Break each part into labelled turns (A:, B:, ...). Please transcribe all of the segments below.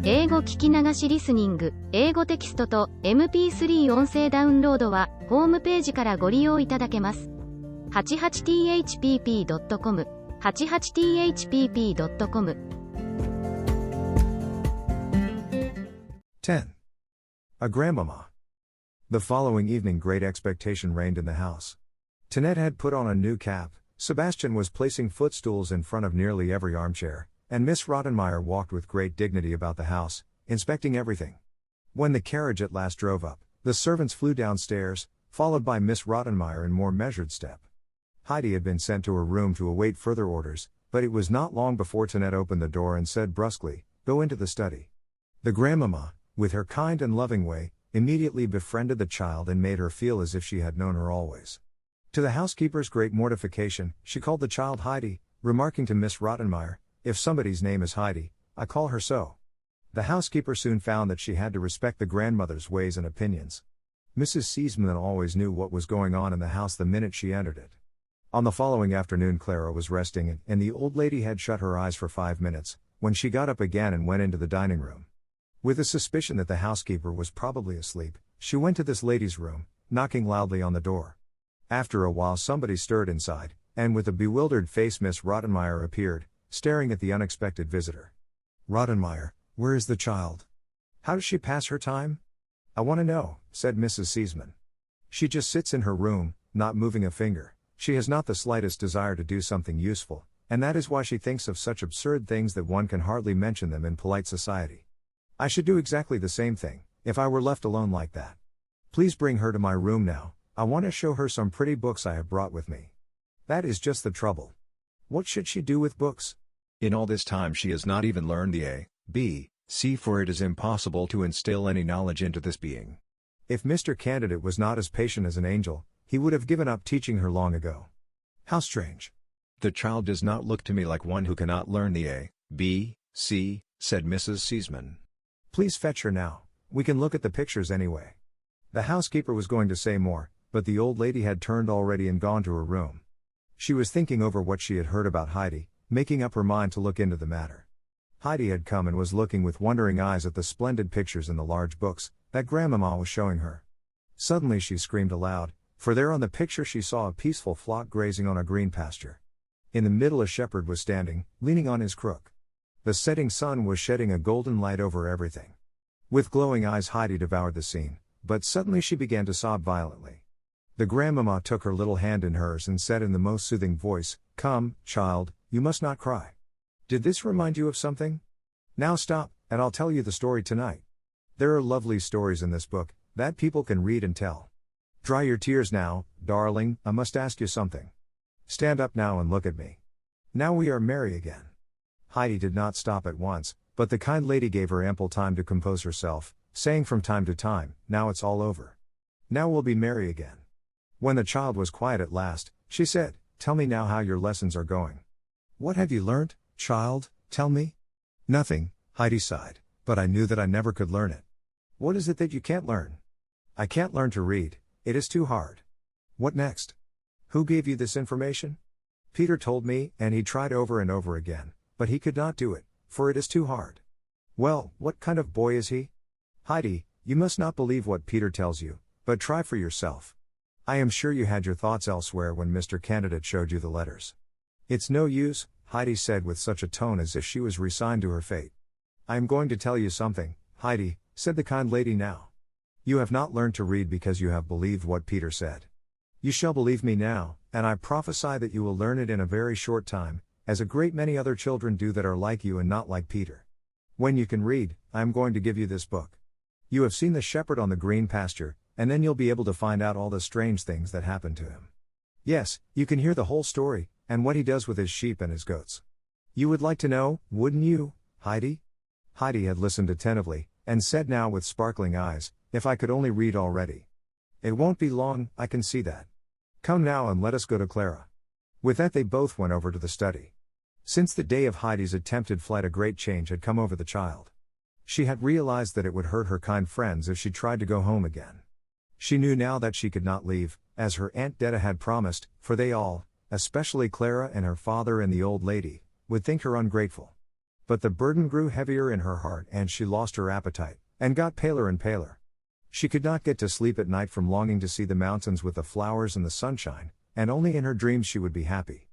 A: 英語聞き流しリスニング、英語テキストと MP3 音声ダウンロードはホームページからご利用いただけます。88thpp.com 88thpp.com
B: 10. A grandmama. The following evening great expectation reigned in the house. Tinette had put on a new cap, Sebastian was placing footstools in front of nearly every armchair, and Miss Rottenmeier walked with great dignity about the house, inspecting everything. When the carriage at last drove up, the servants flew downstairs, followed by Miss Rottenmeier in more measured step. Heidi had been sent to her room to await further orders, but it was not long before Tinette opened the door and said brusquely, "Go into the study." The grandmama, with her kind and loving way, immediately befriended the child and made her feel as if she had known her always. To the housekeeper's great mortification, she called the child Heidi, remarking to Miss Rottenmeier, "If somebody's name is Heidi, I call her so." The housekeeper soon found that she had to respect the grandmother's ways and opinions. Mrs. Seesman always knew what was going on in the house the minute she entered it. On the following afternoon Clara was resting and the old lady had shut her eyes for 5 minutes, when she got up again and went into the dining room. With a suspicion that the housekeeper was probably asleep, she went to this lady's room, knocking loudly on the door. After a while somebody stirred inside, and with a bewildered face Miss Rottenmeier appeared, staring at the unexpected visitor. "Rottenmeier, where is the child? How does she pass her time?" "I want to know," said Mrs. Seesman. "She just sits in her room, not moving a finger. She has not the slightest desire to do something useful, and that is why she thinks of such absurd things that one can hardly mention them in polite society. I should do exactly the same thing, if I were left alone like that. Please bring her to my room now. I want to show her some pretty books I have brought with me." That is just the trouble. What should she do with books? In all this time she has not even learned the A, B, C, for it is impossible to instill any knowledge into this being. If Mr. Candidate was not as patient as an angel, he would have given up teaching her long ago. How strange. "The child does not look to me like one who cannot learn the A, B, C," said Mrs. Seesman. "Please fetch her now, we can look at the pictures anyway." The housekeeper was going to say more, but the old lady had turned already and gone to her room. She was thinking over what she had heard about Heidi, making up her mind to look into the matter. Heidi had come and was looking with wondering eyes at the splendid pictures in the large books that Grandmama was showing her. Suddenly she screamed aloud, for there on the picture she saw a peaceful flock grazing on a green pasture. In the middle a shepherd was standing, leaning on his crook. The setting sun was shedding a golden light over everything. With glowing eyes Heidi devoured the scene, but suddenly she began to sob violently. The grandmama took her little hand in hers and said in the most soothing voice, "Come, child, you must not cry. Did this remind you of something? Now stop, and I'll tell you the story tonight. There are lovely stories in this book, that people can read and tell. Dry your tears now, darling, I must ask you something. Stand up now and look at me. Now we are merry again." Heidi did not stop at once, but the kind lady gave her ample time to compose herself, saying from time to time, "Now it's all over. Now we'll be merry again." When the child was quiet at last, she said, "Tell me now how your lessons are going. What have you learnt, child, tell me?" "Nothing," Heidi sighed, "but I knew that I never could learn it." "What is it that you can't learn?" "I can't learn to read, it is too hard." "What next?" "Who gave you this information?" "Peter told me, and he tried over and over again, but he could not do it, for it is too hard." "Well, what kind of boy is he?" "Heidi, you must not believe what Peter tells you, but try for yourself. I am sure you had your thoughts elsewhere when Mr. Candidate showed you the letters." "It's no use," Heidi said with such a tone as if she was resigned to her fate. "I am going to tell you something, Heidi," said the kind lady now. "You have not learned to read because you have believed what Peter said. You shall believe me now, and I prophesy that you will learn it in a very short time, as a great many other children do that are like you and not like Peter. When you can read, I am going to give you this book. You have seen the shepherd on the green pasture, and then you'll be able to find out all the strange things that happened to him. Yes, you can hear the whole story, and what he does with his sheep and his goats. You would like to know, wouldn't you, Heidi?" Heidi had listened attentively, and said now with sparkling eyes, "If I could only read already. It won't be long, I can see that. Come now and let us go to Clara." With that they both went over to the study. Since the day of Heidi's attempted flight a great change had come over the child. She had realized that it would hurt her kind friends if she tried to go home again. She knew now that she could not leave, as her Aunt Detta had promised, for they all, especially Clara and her father and the old lady, would think her ungrateful. But the burden grew heavier in her heart and she lost her appetite, and got paler and paler. She could not get to sleep at night from longing to see the mountains with the flowers and the sunshine, and only in her dreams she would be happy.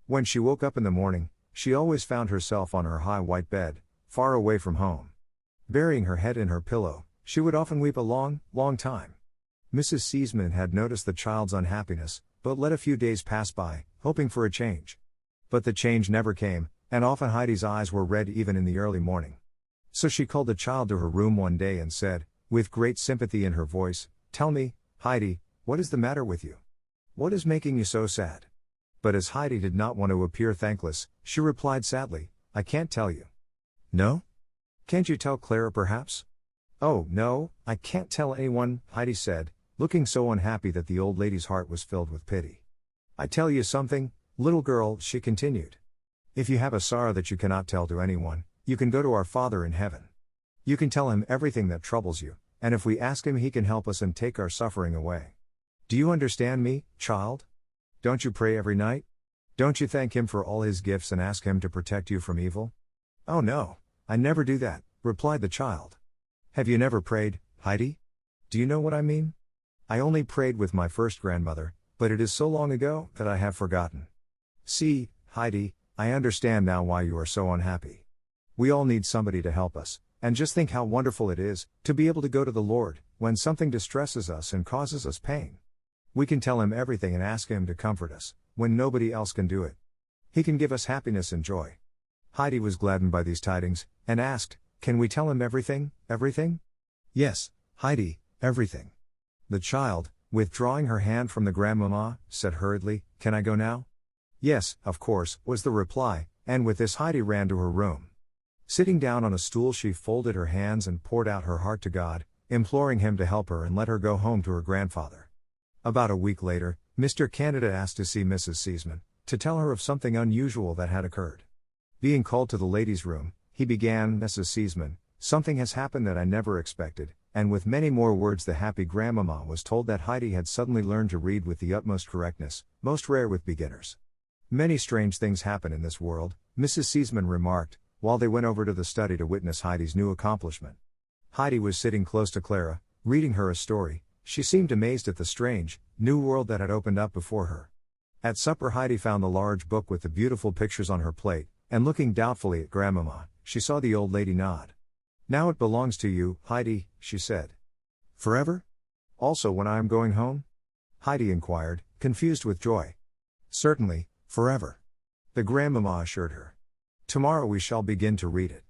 B: When she woke up in the morning, she always found herself on her high white bed, far away from home. Burying her head in her pillow, she would often weep a long, long time. Mrs. Seesman had noticed the child's unhappiness, but let a few days pass by, hoping for a change. But the change never came, and often Heidi's eyes were red even in the early morning. So she called the child to her room one day and said, with great sympathy in her voice, "Tell me, Heidi, what is the matter with you? What is making you so sad?" But as Heidi did not want to appear thankless, she replied sadly, "I can't tell you." "No? Can't you tell Clara perhaps?" "Oh, no, I can't tell anyone," Heidi said, looking so unhappy that the old lady's heart was filled with pity. "I tell you something, little girl," she continued. "If you have a sorrow that you cannot tell to anyone, you can go to our Father in heaven. You can tell him everything that troubles you, and if we ask him he can help us and take our suffering away. Do you understand me, child? Don't you pray every night? Don't you thank him for all his gifts and ask him to protect you from evil?" "Oh no, I never do that," replied the child. "Have you never prayed, Heidi? Do you know what I mean? I only prayed with my first grandmother, but it is so long ago that I have forgotten. See, Heidi, I understand now why you are so unhappy. We all need somebody to help us, and just think how wonderful it is to be able to go to the Lord when something distresses us and causes us pain. We can tell him everything and ask him to comfort us when nobody else can do it. He can give us happiness and joy." Heidi was gladdened by these tidings, and asked, "Can we tell him everything, everything?" "Yes, Heidi, everything." The child, withdrawing her hand from the grandmamma, said hurriedly, "Can I go now?" "Yes, of course," was the reply, and with this Heidi ran to her room. Sitting down on a stool she folded her hands and poured out her heart to God, imploring him to help her and let her go home to her grandfather. About a week later, Mr. Candida asked to see Mrs. Seesman, to tell her of something unusual that had occurred. Being called to the ladies' room, he began, "Mrs. Seesman, something has happened that I never expected," and with many more words the happy grandmamma was told that Heidi had suddenly learned to read with the utmost correctness, most rare with beginners. "Many strange things happen in this world," Mrs. Seesman remarked, while they went over to the study to witness Heidi's new accomplishment. Heidi was sitting close to Clara, reading her a story. She seemed amazed at the strange, new world that had opened up before her. At supper Heidi found the large book with the beautiful pictures on her plate, and looking doubtfully at grandmamma, she saw the old lady nod. "Now it belongs to you, Heidi," she said. "Forever? Also when I am going home?" Heidi inquired, confused with joy. "Certainly, forever," the grandmamma assured her. "Tomorrow we shall begin to read it."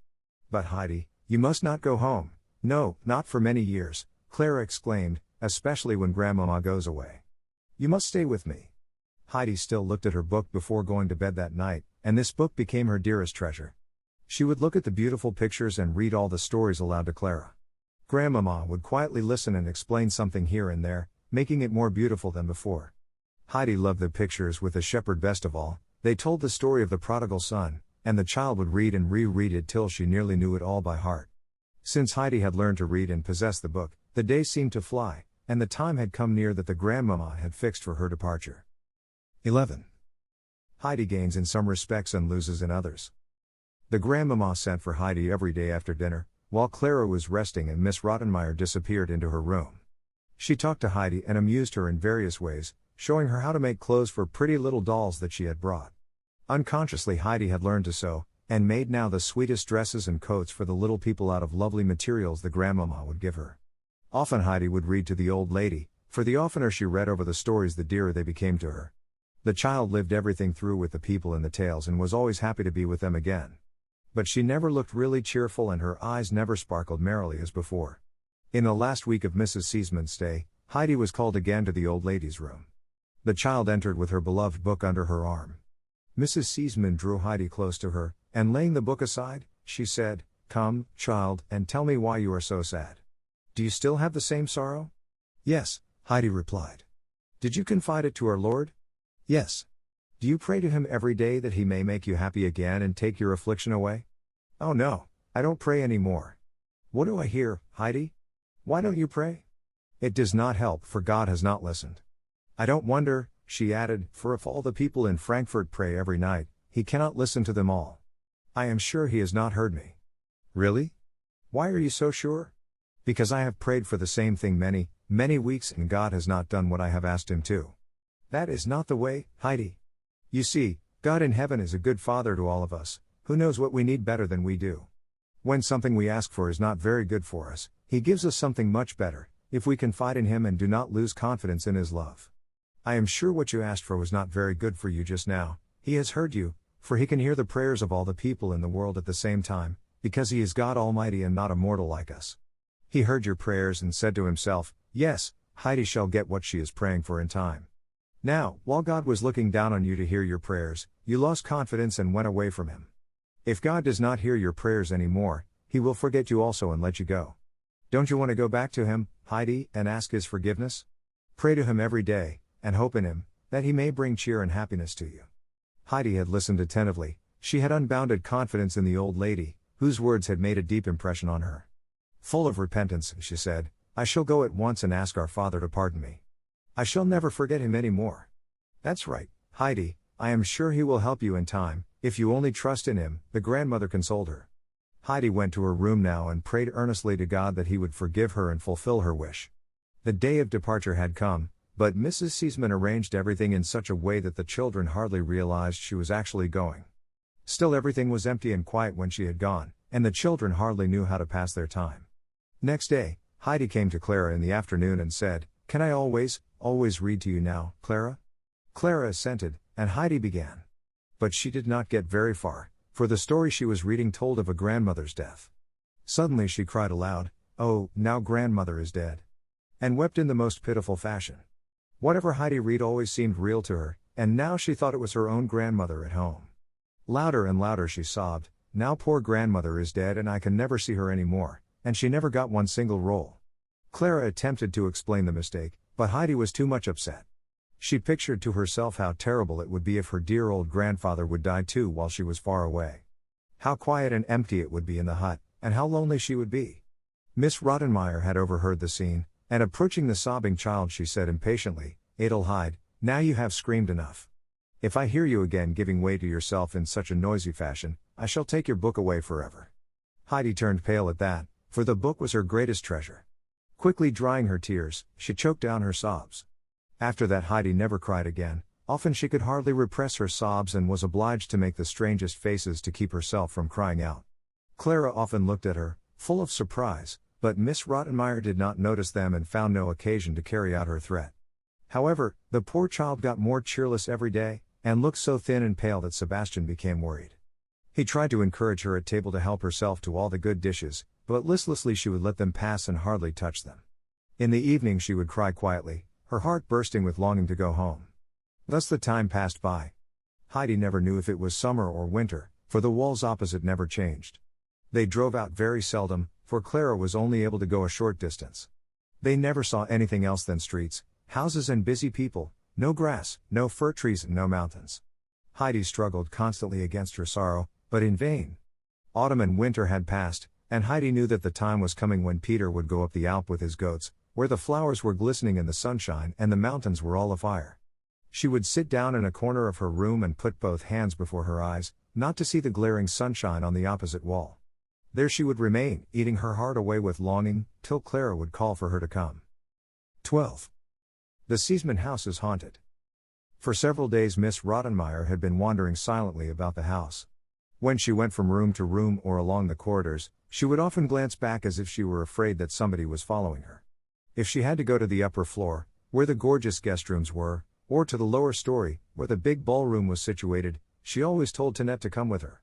B: "But Heidi, you must not go home." "No, not for many years," Clara exclaimed, "especially when grandmamma goes away. You must stay with me." Heidi still looked at her book before going to bed that night, and this book became her dearest treasure. She would look at the beautiful pictures and read all the stories aloud to Clara. Grandmamma would quietly listen and explain something here and there, making it more beautiful than before. Heidi loved the pictures with the shepherd best of all. They told the story of the prodigal son, and the child would read and reread it till she nearly knew it all by heart. Since Heidi had learned to read and possess the book, the days seemed to fly, and the time had come near that the grandmamma had fixed for her departure. 11. Heidi gains in some respects and loses in others. The grandmamma sent for Heidi every day after dinner, while Clara was resting and Miss Rottenmeier disappeared into her room. She talked to Heidi and amused her in various ways, showing her how to make clothes for pretty little dolls that she had brought. Unconsciously Heidi had learned to sew, and made now the sweetest dresses and coats for the little people out of lovely materials the grandmamma would give her. Often Heidi would read to the old lady, for the oftener she read over the stories the dearer they became to her. The child lived everything through with the people in the tales and was always happy to be with them again. But she never looked really cheerful and her eyes never sparkled merrily as before. In the last week of Mrs. Seesman's stay, Heidi was called again to the old lady's room. The child entered with her beloved book under her arm. Mrs. Seesman drew Heidi close to her, and laying the book aside, she said, "Come, child, and tell me why you are so sad. Do you still have the same sorrow?" "Yes," Heidi replied. "Did you confide it to our Lord?" "Yes." "Do you pray to him every day that he may make you happy again and take your affliction away?" "Oh no, I don't pray any more." "What do I hear, Heidi? Why don't you pray?" "It does not help, for God has not listened." "I don't wonder," she added, "for if all the people in Frankfurt pray every night, he cannot listen to them all." I am sure he has not heard me. Really? Why are you so sure? Because I have prayed for the same thing many, many weeks and God has not done what I have asked him to. That is not the way, Heidi. You see, God in heaven is a good father to all of us, who knows what we need better than we do. When something we ask for is not very good for us, he gives us something much better, if we confide in him and do not lose confidence in his love. I am sure what you asked for was not very good for you just now. He has heard you, for he can hear the prayers of all the people in the world at the same time, because he is God Almighty and not a mortal like us. He heard your prayers and said to himself, yes, Heidi shall get what she is praying for in time. Now, while God was looking down on you to hear your prayers, you lost confidence and went away from him. If God does not hear your prayers anymore, he will forget you also and let you go. Don't you want to go back to him, Heidi, and ask his forgiveness? Pray to him every day, and hope in him, that he may bring cheer and happiness to you. Heidi had listened attentively. She had unbounded confidence in the old lady, whose words had made a deep impression on her. Full of repentance, she said, I shall go at once and ask our father to pardon me. I shall never forget him any more. That's right, Heidi, I am sure he will help you in time, if you only trust in him, the grandmother consoled her. Heidi went to her room now and prayed earnestly to God that he would forgive her and fulfill her wish. The day of departure had come, but Mrs. Seesman arranged everything in such a way that the children hardly realized she was actually going. Still everything was empty and quiet when she had gone, and the children hardly knew how to pass their time. Next day, Heidi came to Clara in the afternoon and said, Can I always read to you now, Clara? Clara assented, and Heidi began. But she did not get very far, for the story she was reading told of a grandmother's death. Suddenly she cried aloud, Oh, now grandmother is dead. And wept in the most pitiful fashion. Whatever Heidi read always seemed real to her, and now she thought it was her own grandmother at home. Louder and louder she sobbed, Now poor grandmother is dead and I can never see her any more, and she never got one single roll. Clara attempted to explain the mistake, but Heidi was too much upset. She pictured to herself how terrible it would be if her dear old grandfather would die too while she was far away. How quiet and empty it would be in the hut, and how lonely she would be. Miss Rottenmeier had overheard the scene, and approaching the sobbing child she said impatiently, Adelheid, now you have screamed enough. If I hear you again giving way to yourself in such a noisy fashion, I shall take your book away forever. Heidi turned pale at that, for the book was her greatest treasure. Quickly drying her tears, she choked down her sobs. After that Heidi never cried again. Often she could hardly repress her sobs and was obliged to make the strangest faces to keep herself from crying out. Clara often looked at her, full of surprise, but Miss Rottenmeier did not notice them and found no occasion to carry out her threat. However, the poor child got more cheerless every day, and looked so thin and pale that Sebastian became worried. He tried to encourage her at table to help herself to all the good dishes, but listlessly she would let them pass and hardly touch them. In the evening she would cry quietly, her heart bursting with longing to go home. Thus the time passed by. Heidi never knew if it was summer or winter, for the walls opposite never changed. They drove out very seldom, for Clara was only able to go a short distance. They never saw anything else than streets, houses and busy people, no grass, no fir trees and no mountains. Heidi struggled constantly against her sorrow, but in vain. Autumn and winter had passed, and Heidi knew that the time was coming when Peter would go up the Alp with his goats, where the flowers were glistening in the sunshine and the mountains were all afire. She would sit down in a corner of her room and put both hands before her eyes, not to see the glaring sunshine on the opposite wall. There she would remain, eating her heart away with longing, till Clara would call for her to come. 12. The Seesman house is haunted. For several days Miss Rottenmeier had been wandering silently about the house. When she went from room to room or along the corridors, she would often glance back as if she were afraid that somebody was following her. If she had to go to the upper floor, where the gorgeous guest rooms were, or to the lower story, where the big ballroom was situated, she always told Tinette to come with her.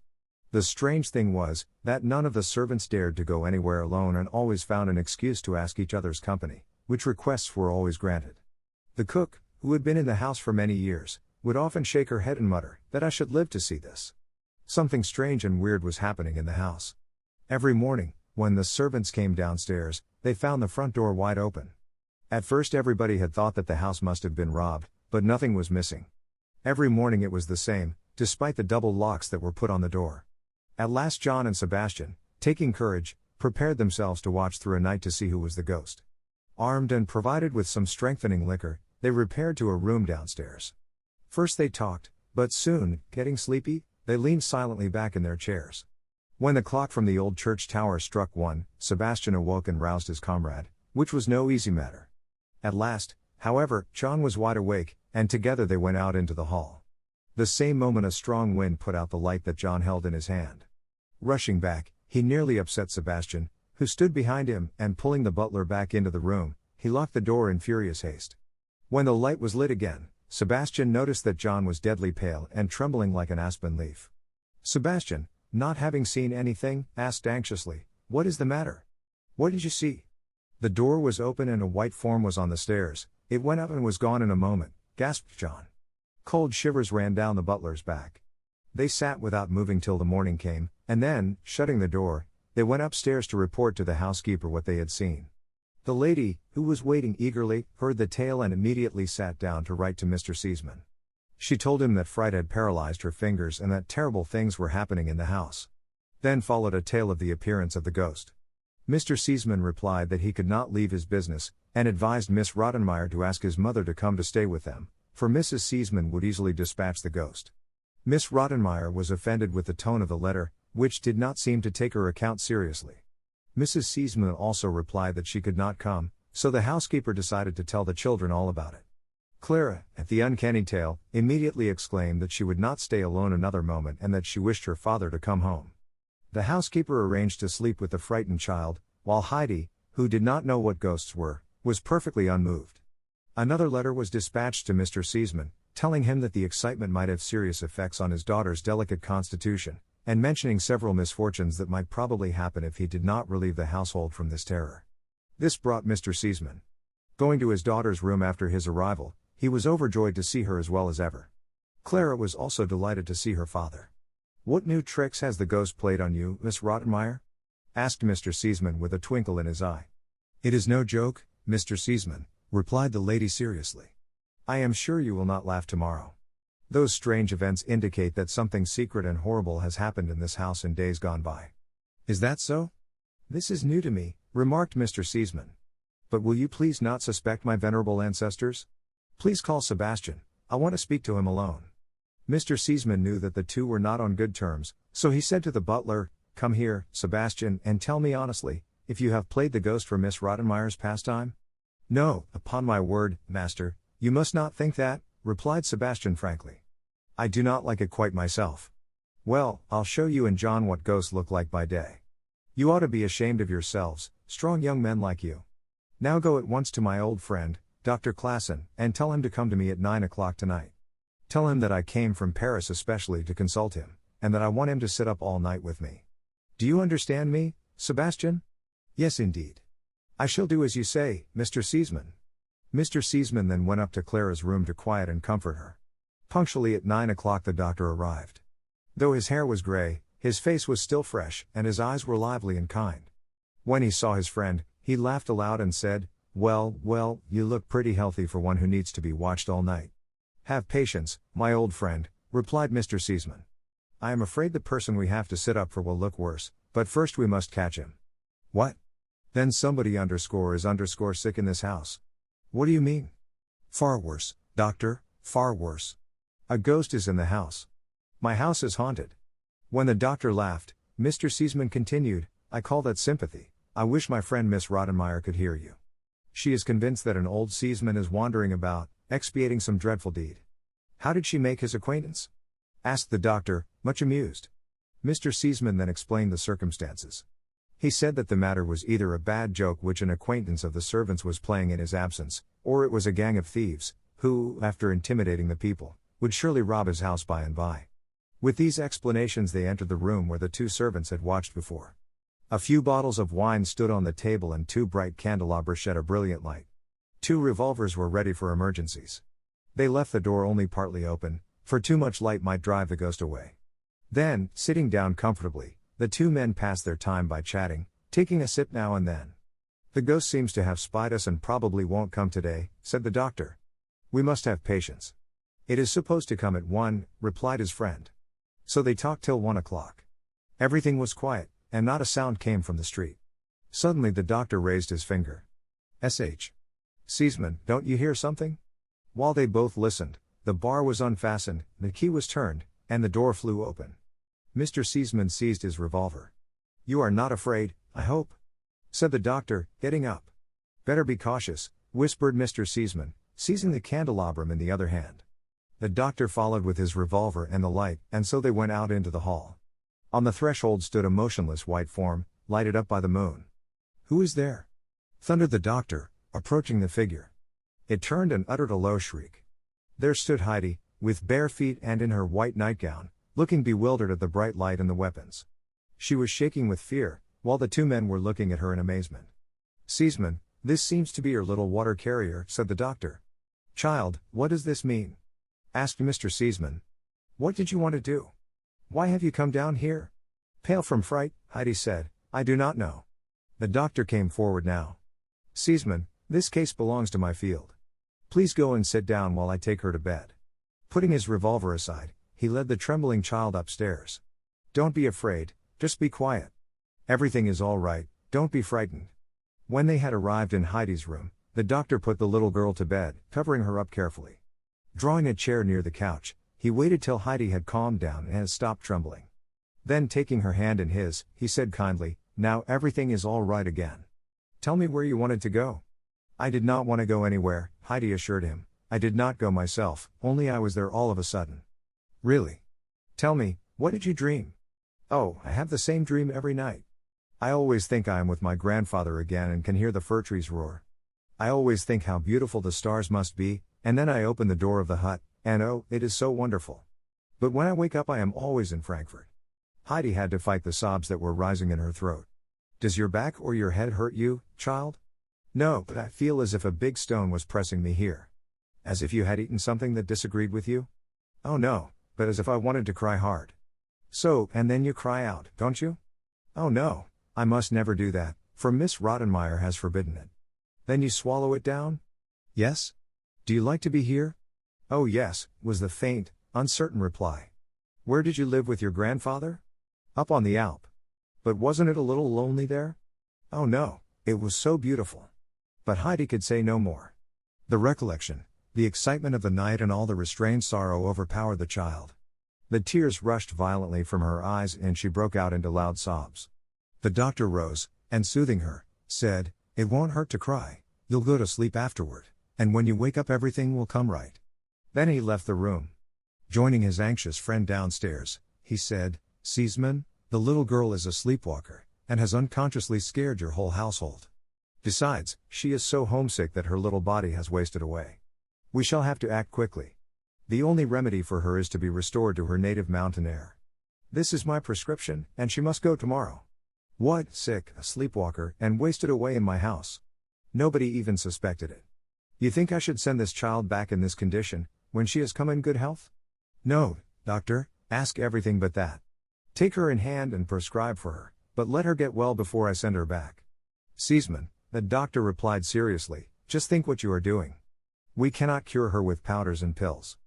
B: The strange thing was, that none of the servants dared to go anywhere alone and always found an excuse to ask each other's company, which requests were always granted. The cook, who had been in the house for many years, would often shake her head and mutter, that I should live to see this. Something strange and weird was happening in the house. Every morning, when the servants came downstairs, they found the front door wide open. At first everybody had thought that the house must have been robbed, but nothing was missing. Every morning it was the same, despite the double locks that were put on the door. At last John and Sebastian, taking courage, prepared themselves to watch through a night to see who was the ghost. Armed and provided with some strengthening liquor, they repaired to a room downstairs. First they talked, but soon, getting sleepy, they leaned silently back in their chairs. When the clock from the old church tower struck 1, Sebastian awoke and roused his comrade, which was no easy matter. At last, however, John was wide awake, and together they went out into the hall. The same moment a strong wind put out the light that John held in his hand. Rushing back, he nearly upset Sebastian, who stood behind him, and pulling the butler back into the room, he locked the door in furious haste. When the light was lit again, Sebastian noticed that John was deadly pale and trembling like an aspen leaf. Sebastian, not having seen anything, asked anxiously, "What is the matter? What did you see?" The door was open and a white form was on the stairs. "It went up and was gone in a moment," gasped John. Cold shivers ran down the butler's back. They sat without moving till the morning came, and then, shutting the door, they went upstairs to report to the housekeeper what they had seen. The lady, who was waiting eagerly, heard the tale and immediately sat down to write to Mr. Seesman. She told him that fright had paralyzed her fingers and that terrible things were happening in the house. Then followed a tale of the appearance of the ghost. Mr. Seesman replied that he could not leave his business, and advised Miss Rottenmeier to ask his mother to come to stay with them, for Mrs. Seesman would easily dispatch the ghost. Miss Rottenmeier was offended with the tone of the letter, which did not seem to take her account seriously. Mrs. Seesman also replied that she could not come, so the housekeeper decided to tell the children all about it. Clara, at the uncanny tale, immediately exclaimed that she would not stay alone another moment and that she wished her father to come home. The housekeeper arranged to sleep with the frightened child, while Heidi, who did not know what ghosts were, was perfectly unmoved. Another letter was dispatched to Mr. Seesman, telling him that the excitement might have serious effects on his daughter's delicate constitution, and mentioning several misfortunes that might probably happen if he did not relieve the household from this terror. This brought Mr. Seesman. Going to his daughter's room after his arrival, he was overjoyed to see her as well as ever. Clara was also delighted to see her father. "What new tricks has the ghost played on you, Miss Rottenmeier?" asked Mr. Seesman with a twinkle in his eye. "It is no joke, Mr. Seesman," replied the lady seriously. "I am sure you will not laugh tomorrow. Those strange events indicate that something secret and horrible has happened in this house in days gone by." "Is that so? This is new to me," remarked Mr. Seesman. "But will you please not suspect my venerable ancestors? Please call Sebastian, I want to speak to him alone." Mr. Seesman knew that the two were not on good terms, so he said to the butler, "Come here, Sebastian, and tell me honestly, if you have played the ghost for Miss Rottenmeier's pastime?" "No, upon my word, master, you must not think that," replied Sebastian frankly. "I do not like it quite myself." "Well, I'll show you and John what ghosts look like by day. You ought to be ashamed of yourselves, strong young men like you. Now go at once to my old friend, Dr. Klassen, and tell him to come to me at 9 o'clock tonight. Tell him that I came from Paris especially to consult him, and that I want him to sit up all night with me. Do you understand me, Sebastian?" "Yes, indeed. I shall do as you say, Mr. Seesman." Mr. Seesman then went up to Clara's room to quiet and comfort her. Punctually at 9 o'clock the doctor arrived. Though his hair was gray, his face was still fresh, and his eyes were lively and kind. When he saw his friend, he laughed aloud and said, Well, you look pretty healthy for one who needs to be watched all night." "Have patience, my old friend," replied Mr. Seesman. "I am afraid the person we have to sit up for will look worse, but first we must catch him." "What? Then somebody is sick in this house." "What do you mean?" "Far worse, doctor, far worse. A ghost is in the house. My house is haunted." When the doctor laughed, Mr. Seesman continued, "I call that sympathy. I wish my friend Miss Rottenmeier could hear you. She is convinced that an old Seesman is wandering about, expiating some dreadful deed." "How did she make his acquaintance?" asked the doctor, much amused. Mr. Seesman then explained the circumstances. He said that the matter was either a bad joke which an acquaintance of the servants was playing in his absence, or it was a gang of thieves, who, after intimidating the people, would surely rob his house by and by. With these explanations they entered the room where the two servants had watched before. A few bottles of wine stood on the table and 2 bright candelabras shed a brilliant light. 2 revolvers were ready for emergencies. They left the door only partly open, for too much light might drive the ghost away. Then, sitting down comfortably, the 2 men passed their time by chatting, taking a sip now and then. "The ghost seems to have spied us and probably won't come today," said the doctor. "We must have patience. It is supposed to come at 1, replied his friend. So they talked till 1 o'clock. Everything was quiet, and not a sound came from the street. Suddenly the doctor raised his finger. "S.H. Seesman, don't you hear something?" While they both listened, the bar was unfastened, the key was turned, and the door flew open. Mr. Seaman seized his revolver. "You are not afraid, I hope?" said the doctor, getting up. "Better be cautious," whispered Mr. Seaman, seizing the candelabrum in the other hand. The doctor followed with his revolver and the light, and so they went out into the hall. On the threshold stood a motionless white form, lighted up by the moon. "Who is there?" thundered the doctor, approaching the figure. It turned and uttered a low shriek. There stood Heidi, with bare feet and in her white nightgown, looking bewildered at the bright light and the weapons. She was shaking with fear, while the two men were looking at her in amazement. "Seaman, this seems to be your little water carrier," said the doctor. "Child, what does this mean?" asked Mr. Seaman. "What did you want to do? Why have you come down here?" Pale from fright, Heidi said, "I do not know." The doctor came forward now. "Seaman, this case belongs to my field. Please go and sit down while I take her to bed." Putting his revolver aside, he led the trembling child upstairs. "Don't be afraid, just be quiet. Everything is all right, don't be frightened." When they had arrived in Heidi's room, the doctor put the little girl to bed, covering her up carefully. Drawing a chair near the couch, he waited till Heidi had calmed down and had stopped trembling. Then taking her hand in his, he said kindly, "Now everything is all right again. Tell me where you wanted to go." "I did not want to go anywhere," Heidi assured him. "I did not go myself, only I was there all of a sudden." "Really? Tell me, what did you dream?" "Oh, I have the same dream every night. I always think I am with my grandfather again and can hear the fir trees roar. I always think how beautiful the stars must be, and then I open the door of the hut, and oh, it is so wonderful. But when I wake up I am always in Frankfurt." Heidi had to fight the sobs that were rising in her throat. "Does your back or your head hurt you, child?" "No, but I feel as if a big stone was pressing me here." "As if you had eaten something that disagreed with you?" "Oh no, but as if I wanted to cry hard." "So, and then you cry out, don't you?" "Oh no, I must never do that, for Miss Rottenmeier has forbidden it." "Then you swallow it down?" "Yes." "Do you like to be here?" "Oh yes," was the faint, uncertain reply. "Where did you live with your grandfather?" "Up on the Alp." "But wasn't it a little lonely there?" "Oh no, it was so beautiful." But Heidi could say no more. The recollection, the excitement of the night and all the restrained sorrow overpowered the child. The tears rushed violently from her eyes and she broke out into loud sobs. The doctor rose, and soothing her, said, "It won't hurt to cry, you'll go to sleep afterward, and when you wake up everything will come right." Then he left the room. Joining his anxious friend downstairs, he said, "Seaman, the little girl is a sleepwalker, and has unconsciously scared your whole household. Besides, she is so homesick that her little body has wasted away. We shall have to act quickly. The only remedy for her is to be restored to her native mountain air. This is my prescription, and she must go tomorrow." "What, sick, a sleepwalker, and wasted away in my house? Nobody even suspected it. You think I should send this child back in this condition, when she has come in good health?" "No, doctor, ask everything but that. Take her in hand and prescribe for her, but let her get well before I send her back." "Seaman," the doctor replied seriously, "just think what you are doing. We cannot cure her with powders and pills.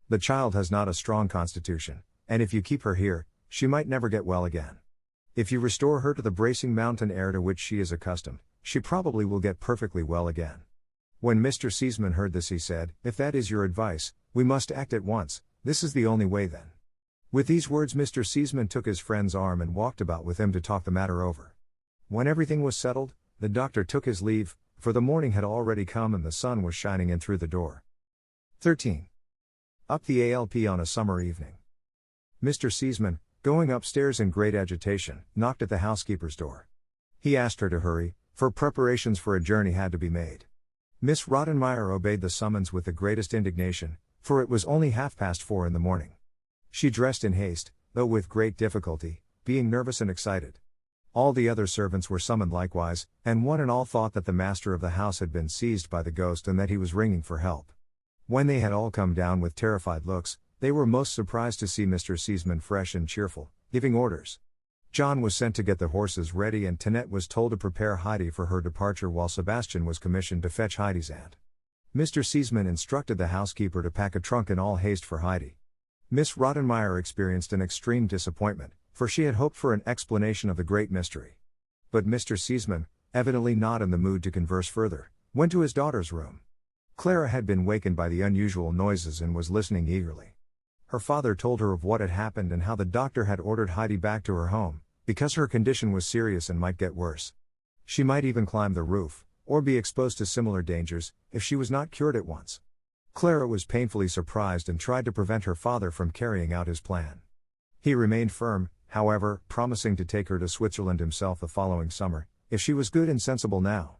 B: The child has not a strong constitution, and if you keep her here, she might never get well again. If you restore her to the bracing mountain air to which she is accustomed, she probably will get perfectly well again." When Mr. Seaman heard this he said, "If that is your advice, we must act at once, this is the only way then." With these words Mr. Seaman took his friend's arm and walked about with him to talk the matter over. When everything was settled, the doctor took his leave, for the morning had already come and the sun was shining in through the door. 13. Up the ALP on a summer evening. Mr. Seaman, going upstairs in great agitation, knocked at the housekeeper's door. He asked her to hurry, for preparations for a journey had to be made. Miss Rottenmeier obeyed the summons with the greatest indignation, for it was only 4:30 in the morning. She dressed in haste, though with great difficulty, being nervous and excited. All the other servants were summoned likewise, and one and all thought that the master of the house had been seized by the ghost and that he was ringing for help. When they had all come down with terrified looks, they were most surprised to see Mr. Seaman fresh and cheerful, giving orders. John was sent to get the horses ready and Tinette was told to prepare Heidi for her departure while Sebastian was commissioned to fetch Heidi's aunt. Mr. Seaman instructed the housekeeper to pack a trunk in all haste for Heidi. Miss Rottenmeier experienced an extreme disappointment, for she had hoped for an explanation of the great mystery. But Mr. Seaman, evidently not in the mood to converse further, went to his daughter's room. Clara had been wakened by the unusual noises and was listening eagerly. Her father told her of what had happened and how the doctor had ordered Heidi back to her home, because her condition was serious and might get worse. She might even climb the roof, or be exposed to similar dangers, if she was not cured at once. Clara was painfully surprised and tried to prevent her father from carrying out his plan. He remained firm, however, promising to take her to Switzerland himself the following summer, if she was good and sensible now.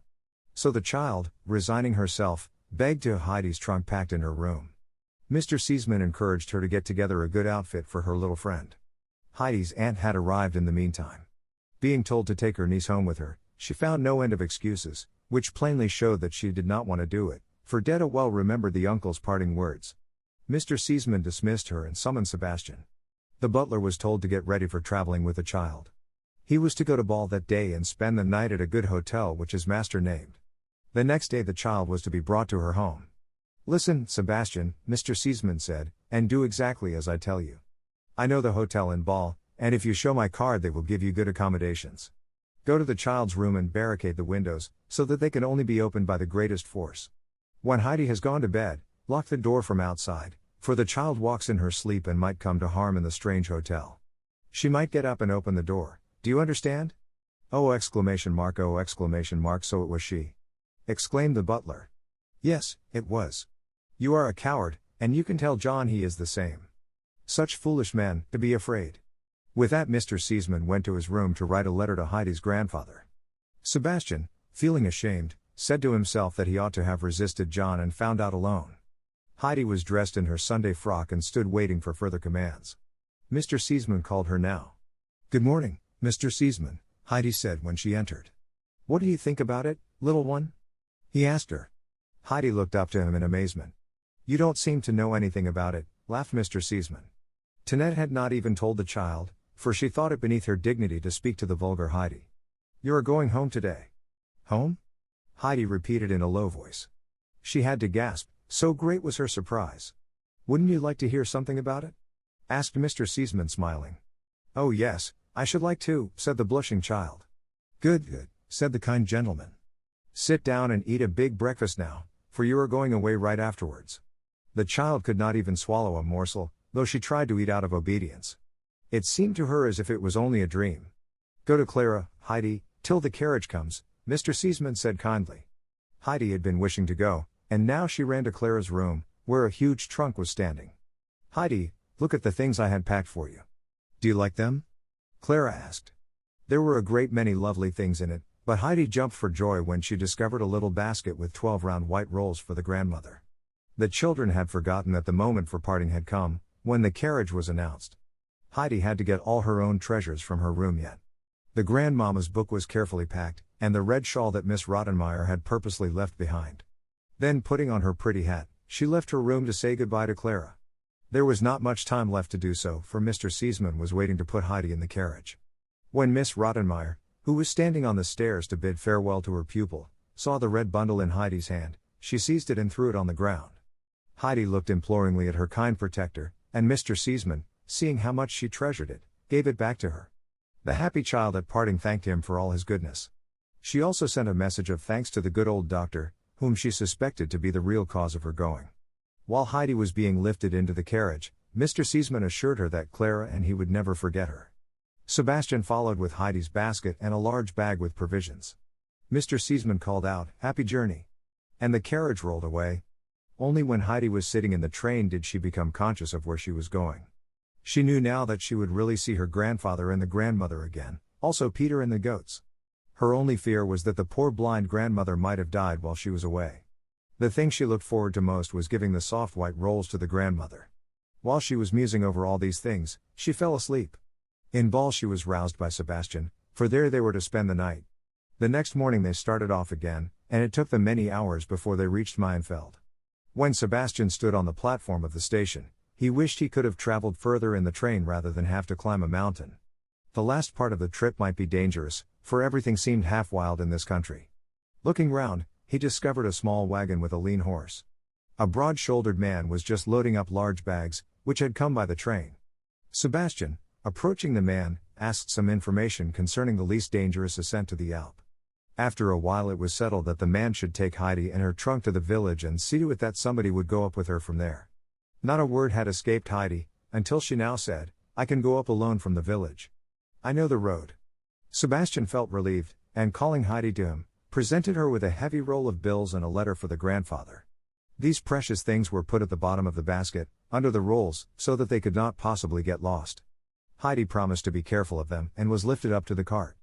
B: So the child, resigning herself, begged to have Heidi's trunk packed in her room. Mr. Seesman encouraged her to get together a good outfit for her little friend. Heidi's aunt had arrived in the meantime. Being told to take her niece home with her, she found no end of excuses, which plainly showed that she did not want to do it, for Detta well remembered the uncle's parting words. Mr. Seesman dismissed her and summoned Sebastian. The butler was told to get ready for traveling with the child. He was to go to ball that day and spend the night at a good hotel which his master named. The next day the child was to be brought to her home. "Listen, Sebastian," Mr. Seesman said, "and do exactly as I tell you. I know the hotel in Ball, and if you show my card they will give you good accommodations. Go to the child's room and barricade the windows, so that they can only be opened by the greatest force. When Heidi has gone to bed, lock the door from outside, for the child walks in her sleep and might come to harm in the strange hotel. She might get up and open the door. Do you understand?" "Oh!" "Oh!" "So it was she!" exclaimed the butler. "Yes, it was. You are a coward, and you can tell John he is the same. Such foolish men, to be afraid." With that Mr. Seesman went to his room to write a letter to Heidi's grandfather. Sebastian, feeling ashamed, said to himself that he ought to have resisted John and found out alone. Heidi was dressed in her Sunday frock and stood waiting for further commands. Mr. Seesman called her now. "Good morning, Mr. Seesman," Heidi said when she entered. "What do you think about it, little one?" he asked her. Heidi looked up to him in amazement. "You don't seem to know anything about it," laughed Mr. Seesman. Tinette had not even told the child, for she thought it beneath her dignity to speak to the vulgar Heidi. "You are going home today?" "Home?" Heidi repeated in a low voice. She had to gasp, so great was her surprise. "Wouldn't you like to hear something about it?" asked Mr. Seesman, smiling. "Oh yes, I should like to," said the blushing child. Good, said the kind gentleman. "Sit down and eat a big breakfast now, for you are going away right afterwards." The child could not even swallow a morsel, though she tried to eat out of obedience. It seemed to her as if it was only a dream. "Go to Clara, Heidi, till the carriage comes," Mr. Seesman said kindly. Heidi had been wishing to go, and now she ran to Clara's room, where a huge trunk was standing. "Heidi, look at the things I had packed for you. Do you like them?" Clara asked. There were a great many lovely things in it, but Heidi jumped for joy when she discovered a little basket with 12 round white rolls for the grandmother. The children had forgotten that the moment for parting had come, when the carriage was announced. Heidi had to get all her own treasures from her room yet. The grandmama's book was carefully packed, and the red shawl that Miss Rottenmeier had purposely left behind. Then putting on her pretty hat, she left her room to say goodbye to Clara. There was not much time left to do so, for Mr. Seesman was waiting to put Heidi in the carriage. When Miss Rottenmeier, who was standing on the stairs to bid farewell to her pupil, saw the red bundle in Heidi's hand, she seized it and threw it on the ground. Heidi looked imploringly at her kind protector, and Mr. Seesman, seeing how much she treasured it, gave it back to her. The happy child at parting thanked him for all his goodness. She also sent a message of thanks to the good old doctor, whom she suspected to be the real cause of her going. While Heidi was being lifted into the carriage, Mr. Seesman assured her that Clara and he would never forget her. Sebastian followed with Heidi's basket and a large bag with provisions. Mr. Seesman called out, "Happy journey!" and the carriage rolled away. Only when Heidi was sitting in the train did she become conscious of where she was going. She knew now that she would really see her grandfather and the grandmother again, also Peter and the goats. Her only fear was that the poor blind grandmother might have died while she was away. The thing she looked forward to most was giving the soft white rolls to the grandmother. While she was musing over all these things, she fell asleep. In Ball she was roused by Sebastian, for there they were to spend the night. The next morning they started off again, and it took them many hours before they reached Meienfeld. When Sebastian stood on the platform of the station, he wished he could have traveled further in the train rather than have to climb a mountain. The last part of the trip might be dangerous, for everything seemed half wild in this country. Looking round, he discovered a small wagon with a lean horse. A broad-shouldered man was just loading up large bags, which had come by the train. Sebastian, approaching the man, asked some information concerning the least dangerous ascent to the Alp. After a while it was settled that the man should take Heidi and her trunk to the village and see to it that somebody would go up with her from there. Not a word had escaped Heidi, until she now said, "I can go up alone from the village. I know the road." Sebastian felt relieved, and calling Heidi to him, presented her with a heavy roll of bills and a letter for the grandfather. These precious things were put at the bottom of the basket, under the rolls, so that they could not possibly get lost. Heidi promised to be careful of them and was lifted up to the cart.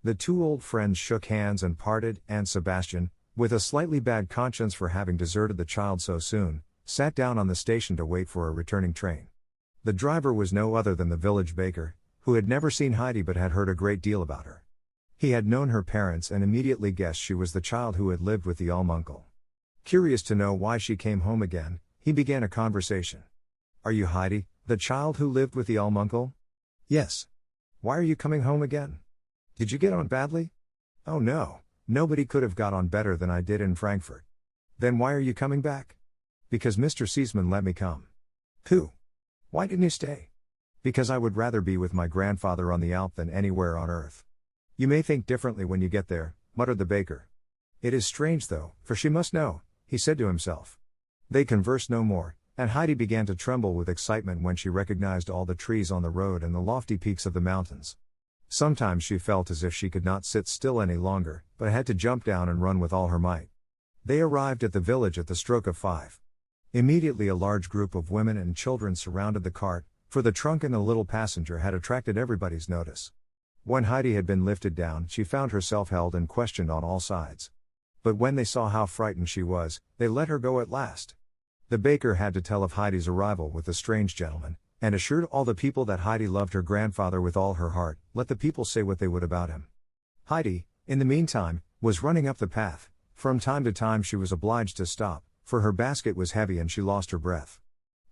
B: The two old friends shook hands and parted, and Sebastian, with a slightly bad conscience for having deserted the child so soon, sat down on the station to wait for a returning train. The driver was no other than the village baker, who had never seen Heidi but had heard a great deal about her. He had known her parents and immediately guessed she was the child who had lived with the almuncle. Curious to know why she came home again, he began a conversation. "Are you Heidi, the child who lived with the almuncle?" "Yes." "Why are you coming home again? Did you get on badly?" "Oh no, nobody could have got on better than I did in Frankfurt." "Then why are you coming back?" "Because Mr. Seesman let me come." "Who? Why didn't you stay?" "Because I would rather be with my grandfather on the Alp than anywhere on earth." "You may think differently when you get there," muttered the baker. "It is strange though, for she must know," he said to himself. They conversed no more, and Heidi began to tremble with excitement when she recognized all the trees on the road and the lofty peaks of the mountains. Sometimes she felt as if she could not sit still any longer, but had to jump down and run with all her might. They arrived at the village at the stroke of 5. Immediately a large group of women and children surrounded the cart, for the trunk and the little passenger had attracted everybody's notice. When Heidi had been lifted down, she found herself held and questioned on all sides. But when they saw how frightened she was, they let her go at last. The baker had to tell of Heidi's arrival with the strange gentleman, and assured all the people that Heidi loved her grandfather with all her heart, let the people say what they would about him. Heidi, in the meantime, was running up the path. From time to time she was obliged to stop, for her basket was heavy and she lost her breath.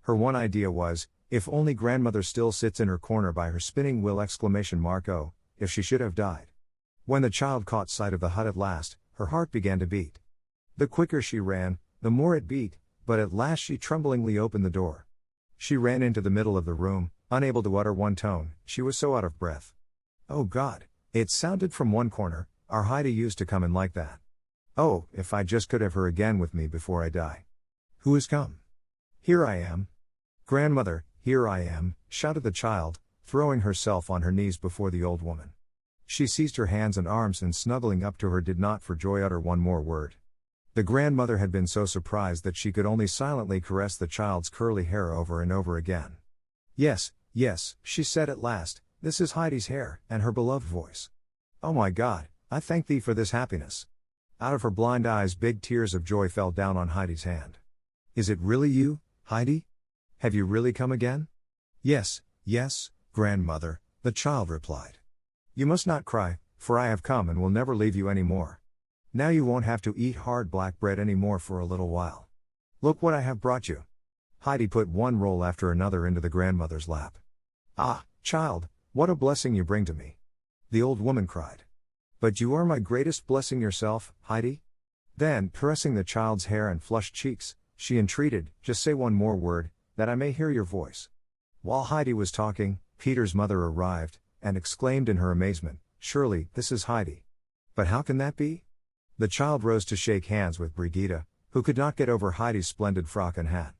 B: Her one idea was, if only grandmother still sits in her corner by her spinning wheel! Oh, if she should have died. When the child caught sight of the hut at last, her heart began to beat. The quicker she ran, the more it beat, but at last she tremblingly opened the door. She ran into the middle of the room, unable to utter one tone, she was so out of breath. "Oh God," it sounded from one corner, "our Heidi used to come in like that. Oh, if I just could have her again with me before I die." "Who has come?" "Here I am. Grandmother, here I am," shouted the child, throwing herself on her knees before the old woman. She seized her hands and arms and snuggling up to her did not for joy utter one more word. The grandmother had been so surprised that she could only silently caress the child's curly hair over and over again. "Yes, yes," she said at last, "this is Heidi's hair," and her beloved voice. "Oh my God, I thank thee for this happiness." Out of her blind eyes big tears of joy fell down on Heidi's hand. "Is it really you, Heidi? Have you really come again?" "Yes, yes, grandmother," the child replied. "You must not cry, for I have come and will never leave you any more. Now you won't have to eat hard black bread any more for a little while. Look what I have brought you." Heidi put one roll after another into the grandmother's lap. "Ah, child, what a blessing you bring to me!" the old woman cried. "But you are my greatest blessing yourself, Heidi." Then, caressing the child's hair and flushed cheeks, she entreated, "Just say one more word, that I may hear your voice." While Heidi was talking, Peter's mother arrived, and exclaimed in her amazement, "Surely, this is Heidi. But how can that be?" The child rose to shake hands with Brigitte, who could not get over Heidi's splendid frock and hat.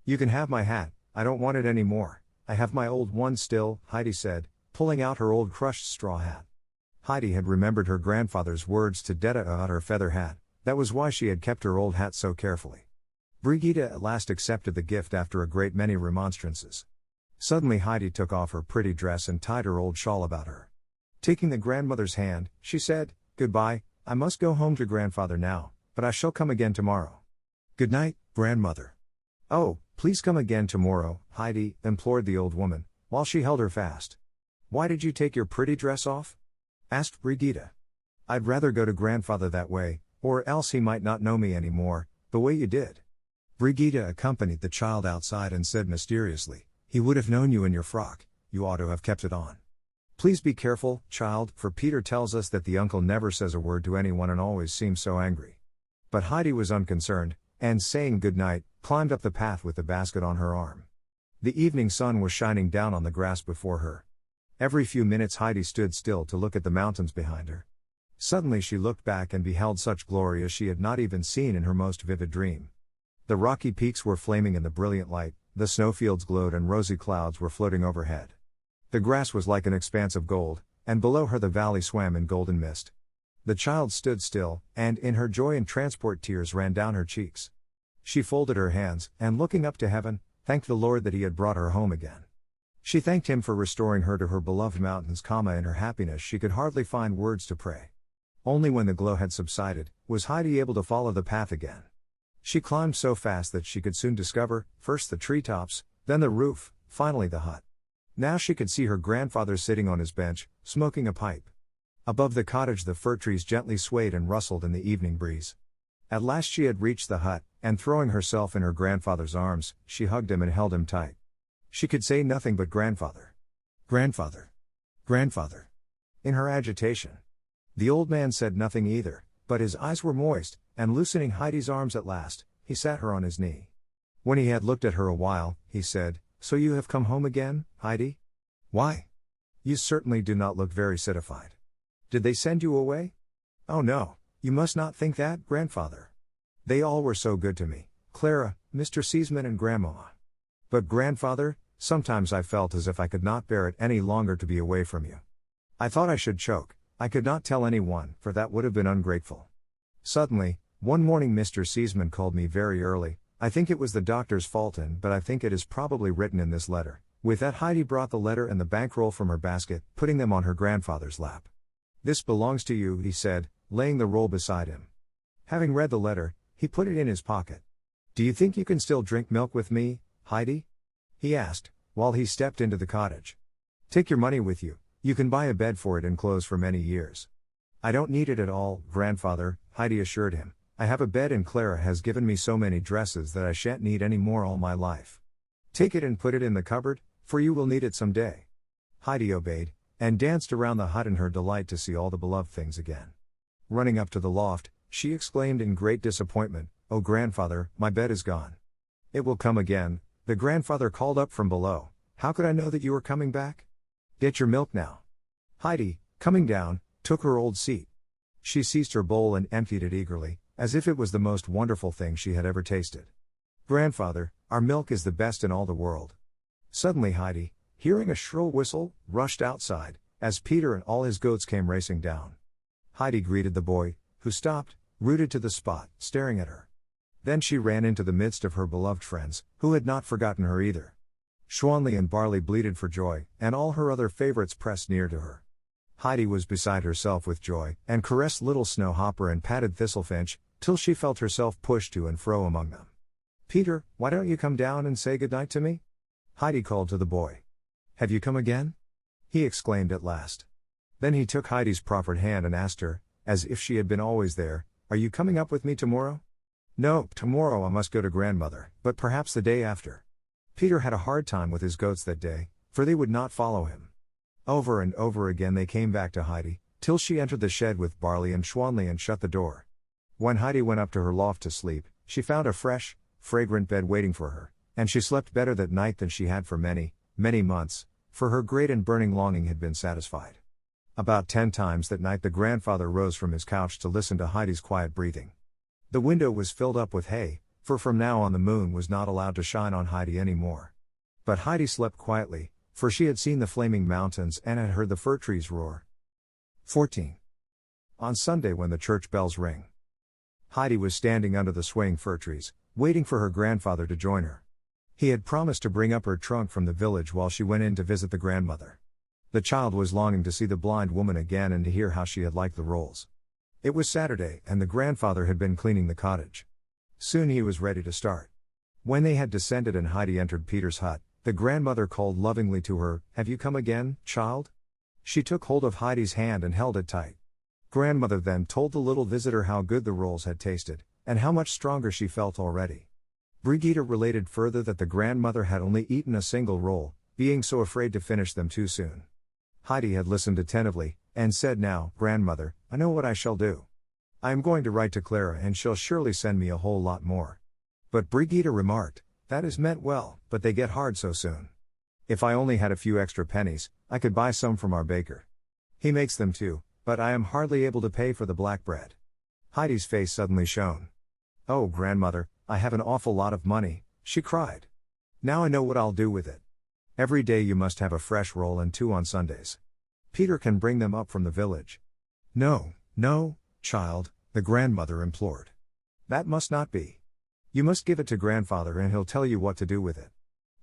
B: "You can have my hat, I don't want it any more, I have my old one still," Heidi said, pulling out her old crushed straw hat. Heidi had remembered her grandfather's words to Detta about her feather hat, that was why she had kept her old hat so carefully. Brigitte at last accepted the gift after a great many remonstrances. Suddenly Heidi took off her pretty dress and tied her old shawl about her. Taking the grandmother's hand, she said, "Goodbye, I must go home to grandfather now, but I shall come again tomorrow." "Good night, grandmother." "Oh, please come again tomorrow," Heidi implored the old woman, while she held her fast. "Why did you take your pretty dress off?" asked Brigitte. "I'd rather go to grandfather that way, or else he might not know me any more, the way you did." Brigitte accompanied the child outside and said mysteriously, "He would have known you in your frock, you ought to have kept it on. Please be careful, child, for Peter tells us that the uncle never says a word to anyone and always seems so angry." But Heidi was unconcerned, and saying good night, climbed up the path with the basket on her arm. The evening sun was shining down on the grass before her. Every few minutes Heidi stood still to look at the mountains behind her. Suddenly she looked back and beheld such glory as she had not even seen in her most vivid dream. The rocky peaks were flaming in the brilliant light, the snowfields glowed and rosy clouds were floating overhead. The grass was like an expanse of gold, and below her the valley swam in golden mist. The child stood still, and in her joy and transport tears ran down her cheeks. She folded her hands, and looking up to heaven, thanked the Lord that he had brought her home again. She thanked him for restoring her to her beloved mountains, in her happiness she could hardly find words to pray. Only when the glow had subsided, was Heidi able to follow the path again. She climbed so fast that she could soon discover, first the treetops, then the roof, finally the hut. Now she could see her grandfather sitting on his bench, smoking a pipe. Above the cottage the fir trees gently swayed and rustled in the evening breeze. At last she had reached the hut, and throwing herself in her grandfather's arms, she hugged him and held him tight. She could say nothing but grandfather. Grandfather. Grandfather. In her agitation. The old man said nothing either, but his eyes were moist, and loosening Heidi's arms at last, he sat her on his knee. When he had looked at her a while, he said, "So you have come home again, Heidi? Why? You certainly do not look very citified. Did they send you away? Oh no, you must not think that, grandfather. They all were so good to me, Clara, Mr. Seaman and grandmama. But grandfather, sometimes I felt as if I could not bear it any longer to be away from you. I thought I should choke. I could not tell anyone, for that would have been ungrateful. Suddenly, one morning Mr. Seaman called me very early. I think it was the doctor's fault, but I think it is probably written in this letter." With that Heidi brought the letter and the bankroll from her basket, putting them on her grandfather's lap. "This belongs to you," he said, laying the roll beside him. Having read the letter, he put it in his pocket. "Do you think you can still drink milk with me, Heidi?" he asked, while he stepped into the cottage. "Take your money with you, you can buy a bed for it and clothes for many years." "I don't need it at all, grandfather," Heidi assured him. "I have a bed and Clara has given me so many dresses that I shan't need any more all my life. Take it and put it in the cupboard, for you will need it some day." Heidi obeyed, and danced around the hut in her delight to see all the beloved things again. Running up to the loft, she exclaimed in great disappointment, "Oh grandfather, my bed is gone." "It will come again," the grandfather called up from below. "How could I know that you were coming back? Get your milk now." Heidi, coming down, took her old seat. She seized her bowl and emptied it eagerly, as if it was the most wonderful thing she had ever tasted. "Grandfather, our milk is the best in all the world." Suddenly Heidi, hearing a shrill whistle, rushed outside, as Peter and all his goats came racing down. Heidi greeted the boy, who stopped, rooted to the spot, staring at her. Then she ran into the midst of her beloved friends, who had not forgotten her either. Schwanley and Barley bleated for joy, and all her other favorites pressed near to her. Heidi was beside herself with joy, and caressed little Snowhopper and patted Thistlefinch, till she felt herself pushed to and fro among them. "Peter, why don't you come down and say good night to me?" Heidi called to the boy. "Have you come again?" he exclaimed at last. Then he took Heidi's proffered hand and asked her, as if she had been always there, "Are you coming up with me tomorrow?" "No, tomorrow I must go to grandmother, but perhaps the day after." Peter had a hard time with his goats that day, for they would not follow him. Over and over again they came back to Heidi, till she entered the shed with Barley and Schwanley and shut the door. When Heidi went up to her loft to sleep, she found a fresh, fragrant bed waiting for her, and she slept better that night than she had for many, many months, for her great and burning longing had been satisfied. About 10 times that night the grandfather rose from his couch to listen to Heidi's quiet breathing. The window was filled up with hay, for from now on the moon was not allowed to shine on Heidi any more. But Heidi slept quietly, for she had seen the flaming mountains and had heard the fir trees roar. 14. On Sunday when the church bells ring. Heidi was standing under the swaying fir trees, waiting for her grandfather to join her. He had promised to bring up her trunk from the village while she went in to visit the grandmother. The child was longing to see the blind woman again and to hear how she had liked the rolls. It was Saturday, and the grandfather had been cleaning the cottage. Soon he was ready to start. When they had descended and Heidi entered Peter's hut, the grandmother called lovingly to her, "Have you come again, child?" She took hold of Heidi's hand and held it tight. Grandmother then told the little visitor how good the rolls had tasted, and how much stronger she felt already. Brigitte related further that the grandmother had only eaten a single roll, being so afraid to finish them too soon. Heidi had listened attentively, and said, "Now, grandmother, I know what I shall do. I am going to write to Clara and she'll surely send me a whole lot more." But Brigitte remarked, "That is meant well, but they get hard so soon. If I only had a few extra pennies, I could buy some from our baker. He makes them too, but I am hardly able to pay for the black bread." Heidi's face suddenly shone. "Oh grandmother, I have an awful lot of money," she cried. Now I know what I'll do with it. Every day you must have a fresh roll and 2 on Sundays. Peter can bring them up from the village. No, no, child, the grandmother implored. That must not be. You must give it to grandfather and he'll tell you what to do with it.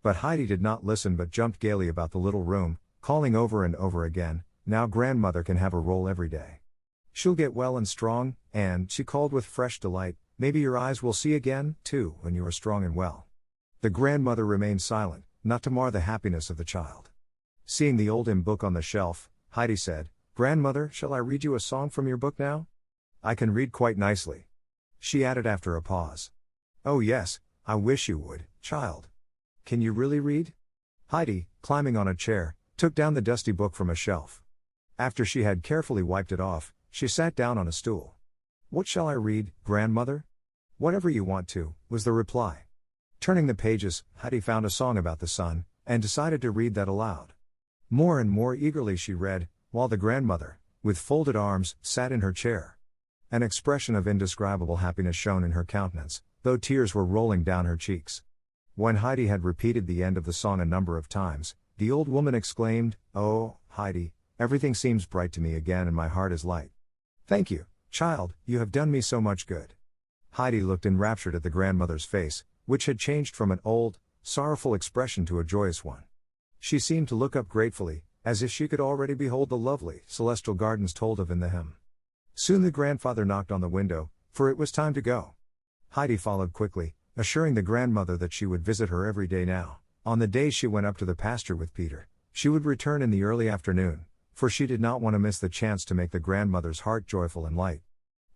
B: But Heidi did not listen but jumped gaily about the little room, calling over and over again, now grandmother can have a roll every day. She'll get well and strong, and, she called with fresh delight, maybe your eyes will see again, too, when you are strong and well. The grandmother remained silent, not to mar the happiness of the child. Seeing the old hymn book on the shelf, Heidi said, Grandmother, shall I read you a song from your book now? I can read quite nicely. She added after a pause. Oh yes, I wish you would, child. Can you really read? Heidi, climbing on a chair, took down the dusty book from a shelf. After she had carefully wiped it off, she sat down on a stool. What shall I read, grandmother? Whatever you want to, was the reply. Turning the pages, Heidi found a song about the sun, and decided to read that aloud. More and more eagerly she read, while the grandmother, with folded arms, sat in her chair. An expression of indescribable happiness shone in her countenance, though tears were rolling down her cheeks. When Heidi had repeated the end of the song a number of times, the old woman exclaimed, Oh, Heidi, everything seems bright to me again and my heart is light. Thank you, child, you have done me so much good. Heidi looked enraptured at the grandmother's face, which had changed from an old, sorrowful expression to a joyous one. She seemed to look up gratefully, as if she could already behold the lovely, celestial gardens told of in the hymn. Soon the grandfather knocked on the window, for it was time to go. Heidi followed quickly, assuring the grandmother that she would visit her every day now. On the days she went up to the pasture with Peter, she would return in the early afternoon, for she did not want to miss the chance to make the grandmother's heart joyful and light.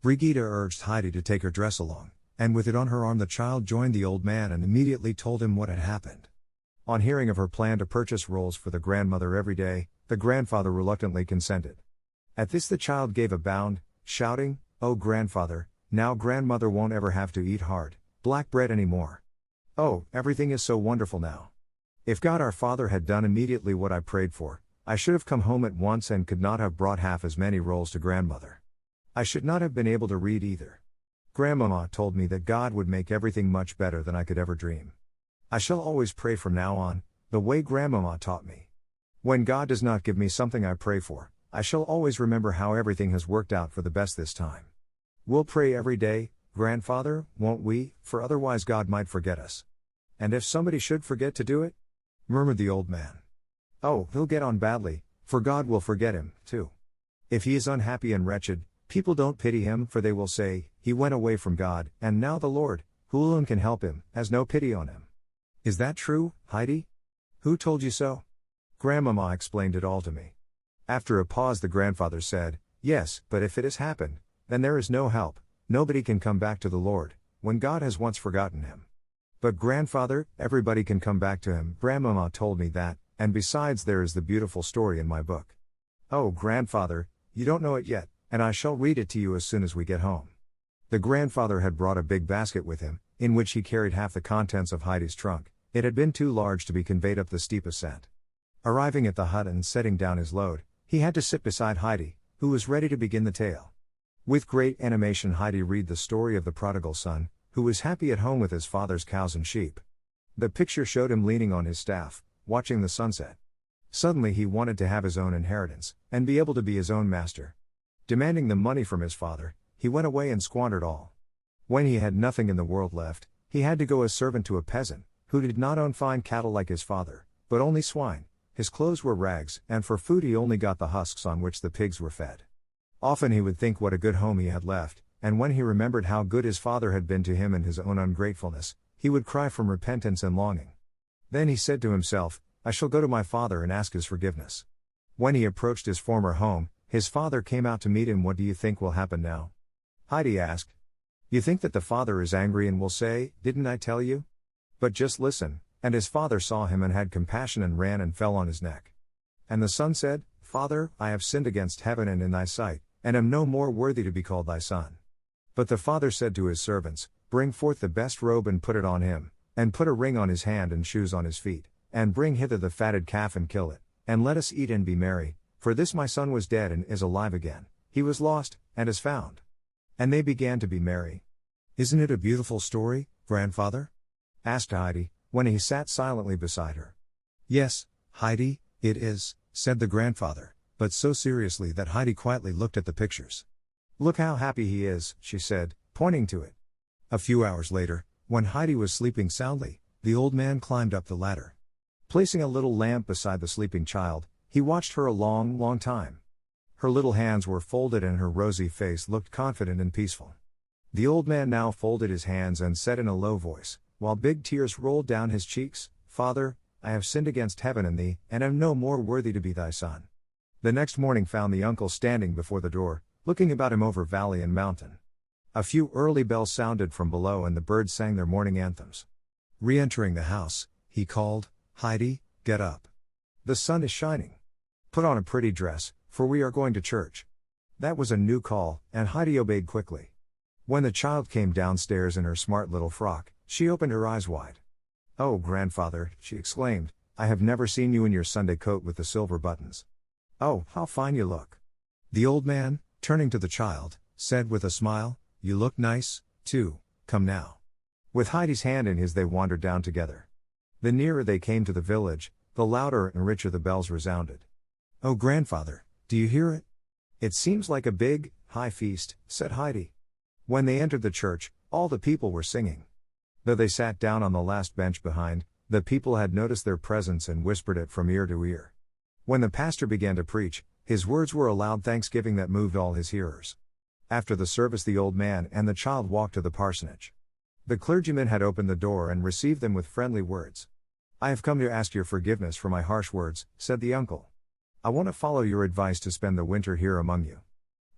B: Brigida urged Heidi to take her dress along, and with it on her arm the child joined the old man and immediately told him what had happened. On hearing of her plan to purchase rolls for the grandmother every day, the grandfather reluctantly consented. At this the child gave a bound, shouting, Oh grandfather, now grandmother won't ever have to eat hard, black bread anymore. Oh, everything is so wonderful now. If God our Father had done immediately what I prayed for, I should have come home at once and could not have brought half as many rolls to grandmother. I should not have been able to read either. Grandmama told me that God would make everything much better than I could ever dream. I shall always pray from now on, the way grandmama taught me. When God does not give me something I pray for, I shall always remember how everything has worked out for the best this time. We'll pray every day, grandfather, won't we, for otherwise God might forget us. And if somebody should forget to do it? Murmured the old man. Oh, he'll get on badly, for God will forget him, too. If he is unhappy and wretched, people don't pity him for they will say, he went away from God, and now the Lord, who alone can help him, has no pity on him. Is that true, Heidi? Who told you so? Grandmama explained it all to me. After a pause the grandfather said, Yes, but if it has happened, then there is no help, nobody can come back to the Lord, when God has once forgotten him. But grandfather, everybody can come back to him, grandmama told me that, and besides there is the beautiful story in my book. Oh grandfather, you don't know it yet, and I shall read it to you as soon as we get home. The grandfather had brought a big basket with him, in which he carried half the contents of Heidi's trunk. It had been too large to be conveyed up the steep ascent. Arriving at the hut and setting down his load, he had to sit beside Heidi, who was ready to begin the tale. With great animation Heidi read the story of the prodigal son, who was happy at home with his father's cows and sheep. The picture showed him leaning on his staff, watching the sunset. Suddenly he wanted to have his own inheritance, and be able to be his own master. Demanding the money from his father, he went away and squandered all. When he had nothing in the world left, he had to go as servant to a peasant, who did not own fine cattle like his father, but only swine. His clothes were rags, and for food he only got the husks on which the pigs were fed. Often he would think what a good home he had left, and when he remembered how good his father had been to him and his own ungratefulness, he would cry from repentance and longing. Then he said to himself, I shall go to my father and ask his forgiveness. When he approached his former home, his father came out to meet him. What do you think will happen now? Heidi asked. You think that the father is angry and will say, Didn't I tell you? But just listen. And his father saw him and had compassion and ran and fell on his neck. And the son said, Father, I have sinned against heaven and in thy sight, and am no more worthy to be called thy son. But the father said to his servants, Bring forth the best robe and put it on him, and put a ring on his hand and shoes on his feet, and bring hither the fatted calf and kill it, and let us eat and be merry, for this my son was dead and is alive again, he was lost, and is found. And they began to be merry. Isn't it a beautiful story, grandfather? Asked Heidi, when he sat silently beside her. "Yes, Heidi, it is," said the grandfather, but so seriously that Heidi quietly looked at the pictures. "Look how happy he is," she said, pointing to it. A few hours later, when Heidi was sleeping soundly, the old man climbed up the ladder. Placing a little lamp beside the sleeping child, he watched her a long, long time. Her little hands were folded and her rosy face looked confident and peaceful. The old man now folded his hands and said in a low voice, while big tears rolled down his cheeks, "Father, I have sinned against heaven and thee, and am no more worthy to be thy son." The next morning found the uncle standing before the door, looking about him over valley and mountain. A few early bells sounded from below and the birds sang their morning anthems. Re-entering the house, he called, "Heidi, get up. The sun is shining. Put on a pretty dress, for we are going to church." That was a new call, and Heidi obeyed quickly. When the child came downstairs in her smart little frock, she opened her eyes wide. "Oh, grandfather," she exclaimed, "I have never seen you in your Sunday coat with the silver buttons. Oh, how fine you look." The old man, turning to the child, said with a smile, "You look nice, too, come now." With Heidi's hand in his they wandered down together. The nearer they came to the village, the louder and richer the bells resounded. "Oh, grandfather, do you hear it? It seems like a big, high feast," said Heidi. When they entered the church, all the people were singing. Though they sat down on the last bench behind, the people had noticed their presence and whispered it from ear to ear. When the pastor began to preach, his words were a loud thanksgiving that moved all his hearers. After the service, the old man and the child walked to the parsonage. The clergyman had opened the door and received them with friendly words. "I have come to ask your forgiveness for my harsh words," said the uncle. "I want to follow your advice to spend the winter here among you.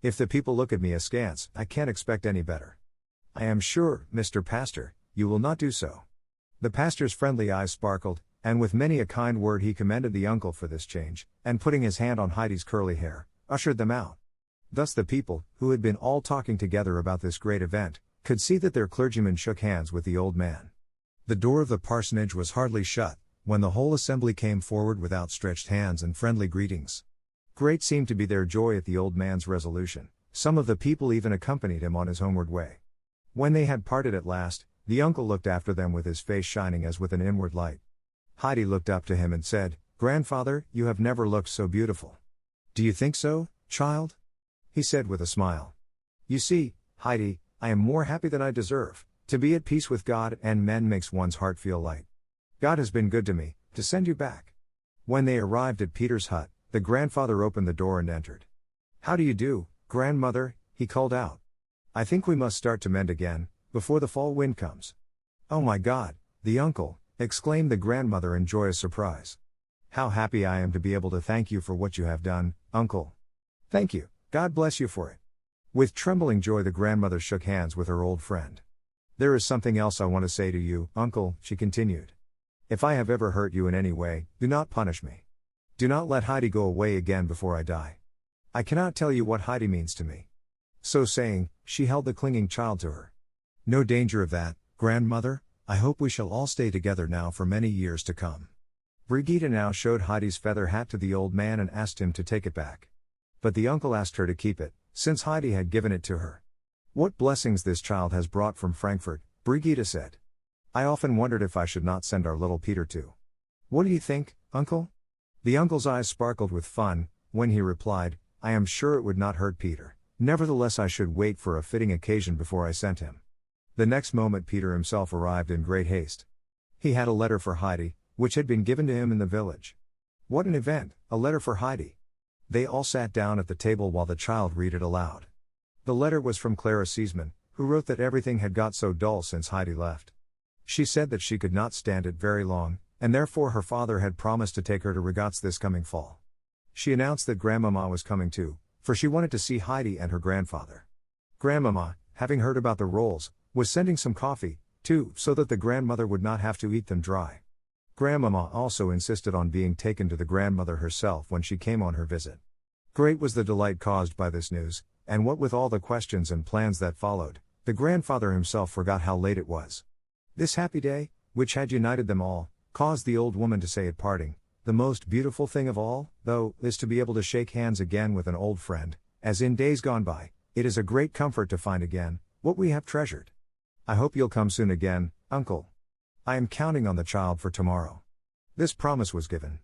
B: If the people look at me askance, I can't expect any better. I am sure, Mr. Pastor, you will not do so." The pastor's friendly eyes sparkled, and with many a kind word he commended the uncle for this change, and putting his hand on Heidi's curly hair, ushered them out. Thus the people, who had been all talking together about this great event, could see that their clergyman shook hands with the old man. The door of the parsonage was hardly shut, when the whole assembly came forward with outstretched hands and friendly greetings. Great seemed to be their joy at the old man's resolution. Some of the people even accompanied him on his homeward way. When they had parted at last, the uncle looked after them with his face shining as with an inward light. Heidi looked up to him and said, "Grandfather, you have never looked so beautiful." "Do you think so, child?" he said with a smile. "You see, Heidi, I am more happy than I deserve. To be at peace with God and men makes one's heart feel light. God has been good to me, to send you back." When they arrived at Peter's hut, the grandfather opened the door and entered. "How do you do, grandmother?" he called out. "I think we must start to mend again, before the fall wind comes." "Oh my God, the uncle," exclaimed the grandmother in joyous surprise. "How happy I am to be able to thank you for what you have done, uncle." "Thank you, God bless you for it." With trembling joy the grandmother shook hands with her old friend. "There is something else I want to say to you, uncle," she continued. "If I have ever hurt you in any way, do not punish me. Do not let Heidi go away again before I die. I cannot tell you what Heidi means to me." So saying, she held the clinging child to her. "No danger of that, grandmother. I hope we shall all stay together now for many years to come." Brigitte now showed Heidi's feather hat to the old man and asked him to take it back. But the uncle asked her to keep it, since Heidi had given it to her. "What blessings this child has brought from Frankfurt," Brigitte said. "I often wondered if I should not send our little Peter too. What do you think, uncle?" The uncle's eyes sparkled with fun, when he replied, "I am sure it would not hurt Peter. Nevertheless I should wait for a fitting occasion before I sent him." The next moment Peter himself arrived in great haste. He had a letter for Heidi, which had been given to him in the village. What an event, a letter for Heidi! They all sat down at the table while the child read it aloud. The letter was from Clara Seesman, who wrote that everything had got so dull since Heidi left. She said that she could not stand it very long, and therefore her father had promised to take her to regatta this coming fall. She announced that Grandmama was coming too, for she wanted to see Heidi and her grandfather. Grandmama, having heard about the rolls, was sending some coffee, too, so that the grandmother would not have to eat them dry. Grandmama also insisted on being taken to the grandmother herself when she came on her visit. Great was the delight caused by this news, and what with all the questions and plans that followed, the grandfather himself forgot how late it was. This happy day, which had united them all, caused the old woman to say at parting, "The most beautiful thing of all, though, is to be able to shake hands again with an old friend, as in days gone by. It is a great comfort to find again what we have treasured. I hope you'll come soon again, uncle." I am counting on the child for tomorrow. This promise was given.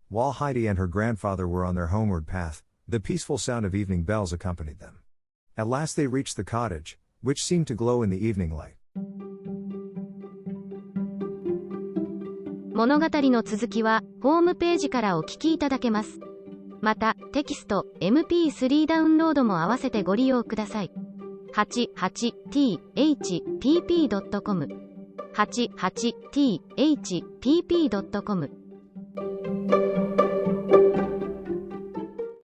B: While Heidi and her grandfather were on their homeward path, the peaceful sound of evening bells accompanied them. At last they reached the cottage, which seemed to glow in the evening light.
A: 物語の続きは、ホームページからお聞きいただけます。また、テキスト、MP3 ダウンロードも合わせてご利用ください。88thpp.com 88thpp.com